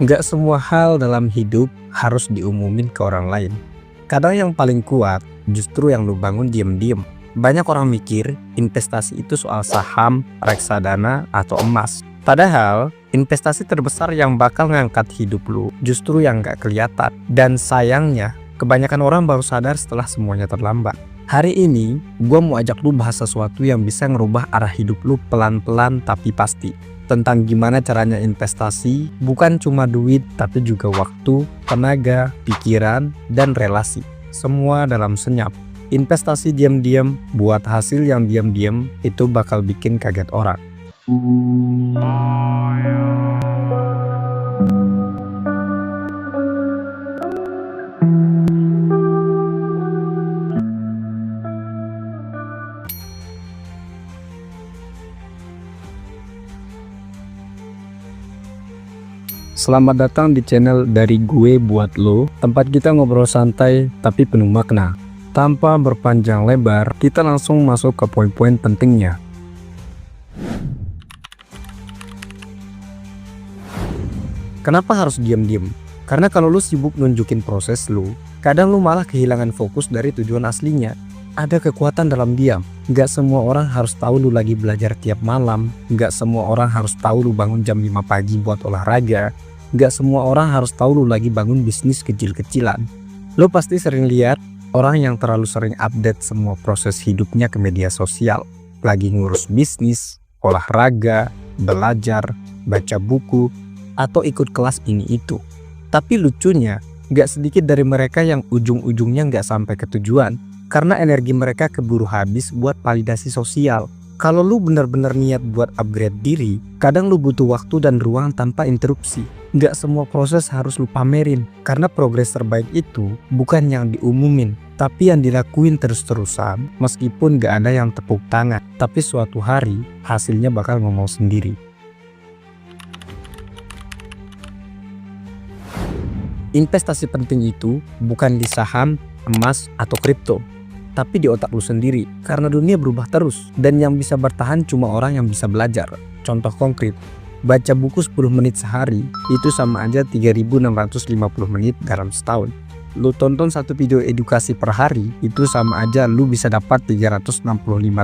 Nggak semua hal dalam hidup harus diumumin ke orang lain. Kadang yang paling kuat justru yang lu bangun diem-diem. Banyak orang mikir investasi itu soal saham, reksadana, atau emas. Padahal investasi terbesar yang bakal ngangkat hidup lu justru yang nggak kelihatan. Dan sayangnya kebanyakan orang baru sadar setelah semuanya terlambat. Hari ini gue mau ajak lu bahas sesuatu yang bisa ngerubah arah hidup lu pelan-pelan tapi pasti. Tentang gimana caranya investasi, bukan cuma duit tapi juga waktu, tenaga, pikiran, dan relasi. Semua dalam senyap. Investasi diam-diam buat hasil yang diam-diam itu bakal bikin kaget orang. Selamat datang di channel dari gue buat lo, tempat kita ngobrol santai tapi penuh makna. Tanpa berpanjang lebar, kita langsung masuk ke poin-poin pentingnya. Kenapa harus diam-diam? Karena kalau lu sibuk nunjukin proses lu, kadang lu malah kehilangan fokus dari tujuan aslinya. Ada kekuatan dalam diam. Gak semua orang harus tahu lu lagi belajar tiap malam. Gak semua orang harus tahu lu bangun jam 5 pagi buat olahraga. Gak semua orang harus tahu lu lagi bangun bisnis kecil-kecilan. Lu pasti sering lihat orang yang terlalu sering update semua proses hidupnya ke media sosial. Lagi ngurus bisnis, olahraga, belajar, baca buku, atau ikut kelas ini itu. Tapi lucunya, gak sedikit dari mereka yang ujung-ujungnya gak sampai ke tujuan. Karena energi mereka keburu habis buat validasi sosial. Kalau lu bener-bener niat buat upgrade diri, kadang lu butuh waktu dan ruang tanpa interupsi. Gak semua proses harus lu pamerin, karena progres terbaik itu bukan yang diumumin, tapi yang dilakuin terus-terusan, meskipun gak ada yang tepuk tangan. Tapi suatu hari, hasilnya bakal ngomong sendiri. Investasi penting itu bukan di saham, emas, atau kripto, tapi di otak lu sendiri, karena dunia berubah terus, dan yang bisa bertahan cuma orang yang bisa belajar. Contoh konkret, baca buku 10 menit sehari, itu sama aja 3.650 menit dalam setahun. Lu tonton satu video edukasi per hari, itu sama aja lu bisa dapat 365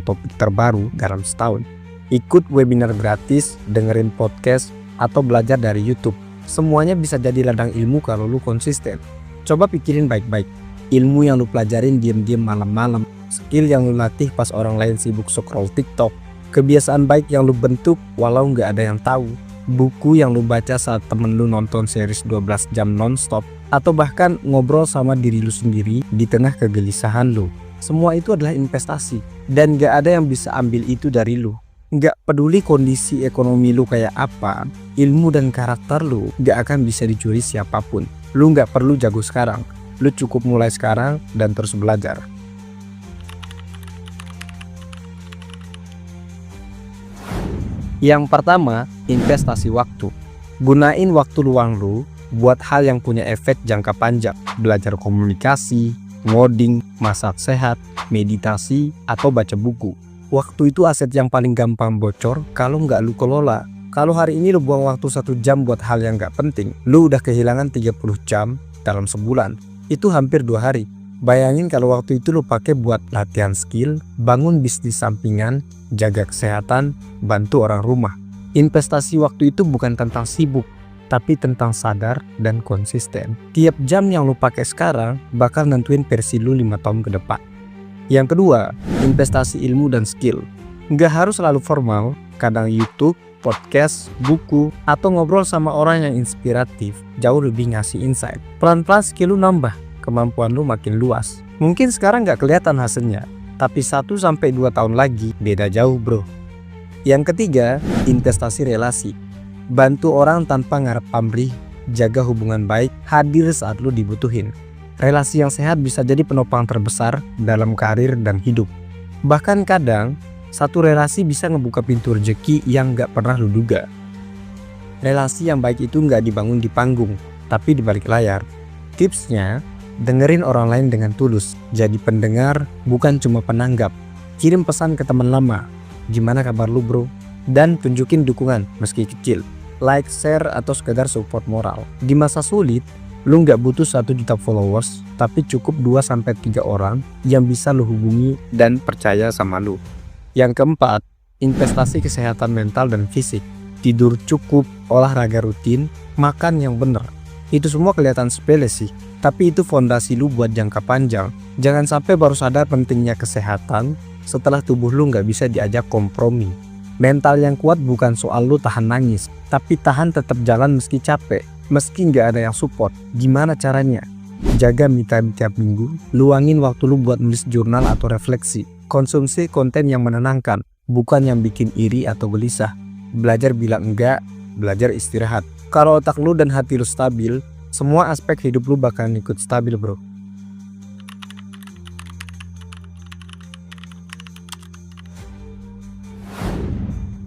topik terbaru dalam setahun. Ikut webinar gratis, dengerin podcast, atau belajar dari YouTube. Semuanya bisa jadi ladang ilmu kalau lu konsisten. Coba pikirin baik-baik. Ilmu yang lu pelajarin diam-diam malam-malam, skill yang lu latih pas orang lain sibuk scroll TikTok, kebiasaan baik yang lu bentuk walau nggak ada yang tahu, buku yang lu baca saat temen lu nonton series 12 jam nonstop, atau bahkan ngobrol sama diri lu sendiri di tengah kegelisahan lu. Semua itu adalah investasi, dan nggak ada yang bisa ambil itu dari lu. Nggak peduli kondisi ekonomi lu kayak apa, ilmu dan karakter lu nggak akan bisa dicuri siapapun. Lu nggak perlu jago sekarang. Lu cukup mulai sekarang dan terus belajar. Yang pertama, investasi waktu. Gunain waktu luang lu buat hal yang punya efek jangka panjang. Belajar komunikasi, ngoding, masak sehat, meditasi, atau baca buku. Waktu itu aset yang paling gampang bocor kalau nggak lu kelola. Kalau hari ini lu buang waktu 1 jam buat hal yang nggak penting, lu udah kehilangan 30 jam dalam sebulan. Itu hampir 2 hari. Bayangin kalau waktu itu lu pakai buat latihan skill, bangun bisnis sampingan, jaga kesehatan, bantu orang rumah. Investasi waktu itu bukan tentang sibuk, tapi tentang sadar dan konsisten. Tiap jam yang lu pakai sekarang bakal nentuin versi lu 5 tahun ke depan. Yang kedua, investasi ilmu dan skill. Nggak harus selalu formal, kadang YouTube, podcast, buku, atau ngobrol sama orang yang inspiratif jauh lebih ngasih insight. Pelan-pelan skill lu nambah, kemampuan lu makin luas. Mungkin sekarang nggak kelihatan hasilnya, tapi 1-2 tahun lagi beda jauh bro. Yang ketiga, investasi relasi. Bantu orang tanpa ngarep pamrih, jaga hubungan baik, hadir saat lu dibutuhin. Relasi yang sehat bisa jadi penopang terbesar dalam karir dan hidup. Bahkan kadang, satu relasi bisa ngebuka pintu rezeki yang gak pernah lu duga. Relasi yang baik itu gak dibangun di panggung, tapi di balik layar. Tipsnya, dengerin orang lain dengan tulus. Jadi pendengar, bukan cuma penanggap. Kirim pesan ke teman lama, gimana kabar lu bro? Dan tunjukin dukungan meski kecil. like, share, atau sekedar support moral. Di masa sulit, lu nggak butuh 1 juta followers, tapi cukup 2-3 orang yang bisa lu hubungi dan percaya sama lu. Yang keempat, investasi kesehatan mental dan fisik. Tidur cukup, olahraga rutin, makan yang bener. Itu semua kelihatan sepele sih, tapi itu fondasi lu buat jangka panjang. Jangan sampai baru sadar pentingnya kesehatan setelah tubuh lu nggak bisa diajak kompromi. Mental yang kuat bukan soal lu tahan nangis, tapi tahan tetap jalan meski capek, meski nggak ada yang support. Gimana caranya? Jaga me time tiap minggu, luangin waktu lu buat nulis jurnal atau refleksi. Konsumsi konten yang menenangkan, bukan yang bikin iri atau gelisah. Belajar bilang enggak, belajar istirahat. Kalau otak lu dan hati lu stabil, semua aspek hidup lu bakalan ikut stabil, bro.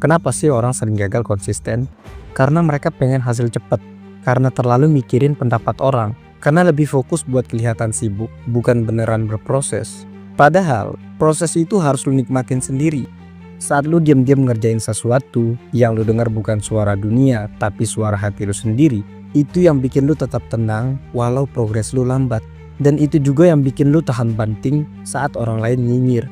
Kenapa sih orang sering gagal konsisten? Karena mereka pengen hasil cepat, karena terlalu mikirin pendapat orang, karena lebih fokus buat kelihatan sibuk, bukan beneran berproses. Padahal, proses itu harus lu nikmatin sendiri. Saat lu diam-diam ngerjain sesuatu, yang lu dengar bukan suara dunia, tapi suara hati lu sendiri, itu yang bikin lu tetap tenang walau progres lu lambat. Dan itu juga yang bikin lu tahan banting saat orang lain nyinyir.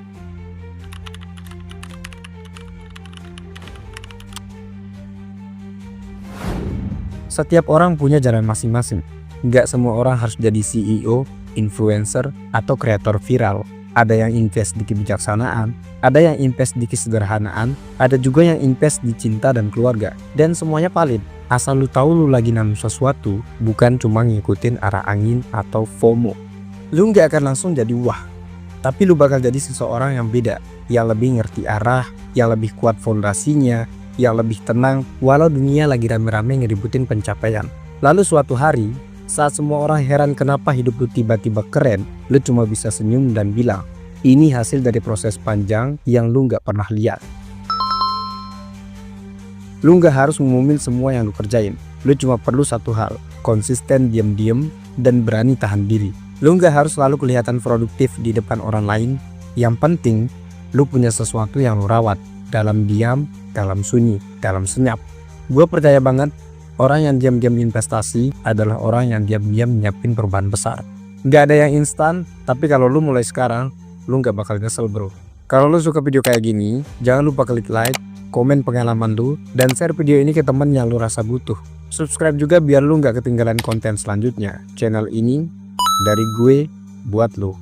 Setiap orang punya jalan masing-masing. Nggak semua orang harus jadi CEO, influencer, atau kreator viral. Ada yang invest di kebijaksanaan, ada yang invest di kesederhanaan, ada juga yang invest di cinta dan keluarga. Dan semuanya valid. Asal lu tahu lu lagi nanam sesuatu, bukan cuma ngikutin arah angin atau FOMO. Lu nggak akan langsung jadi wah, tapi lu bakal jadi seseorang yang beda, yang lebih ngerti arah, yang lebih kuat fondasinya, yang lebih tenang walau dunia lagi rame-rame ngeributin pencapaian. Lalu suatu hari, saat semua orang heran kenapa hidup lu tiba-tiba keren, lu cuma bisa senyum dan bilang, ini hasil dari proses panjang yang lu nggak pernah lihat. Lu nggak harus ngumumin semua yang lu kerjain. Lu cuma perlu satu hal, konsisten diam-diam dan berani tahan diri. Lu nggak harus selalu kelihatan produktif di depan orang lain. Yang penting, lu punya sesuatu yang lu rawat. Dalam diam, dalam sunyi, dalam senyap. Gue percaya banget, orang yang diam-diam investasi adalah orang yang diam-diam nyiapin perubahan besar. Gak ada yang instan, tapi kalau lu mulai sekarang, lu gak bakal nyesel, bro. Kalau lu suka video kayak gini, jangan lupa klik like, komen pengalaman lu, dan share video ini ke temen yang lu rasa butuh. Subscribe juga biar lu gak ketinggalan konten selanjutnya. Channel ini dari gue buat lu.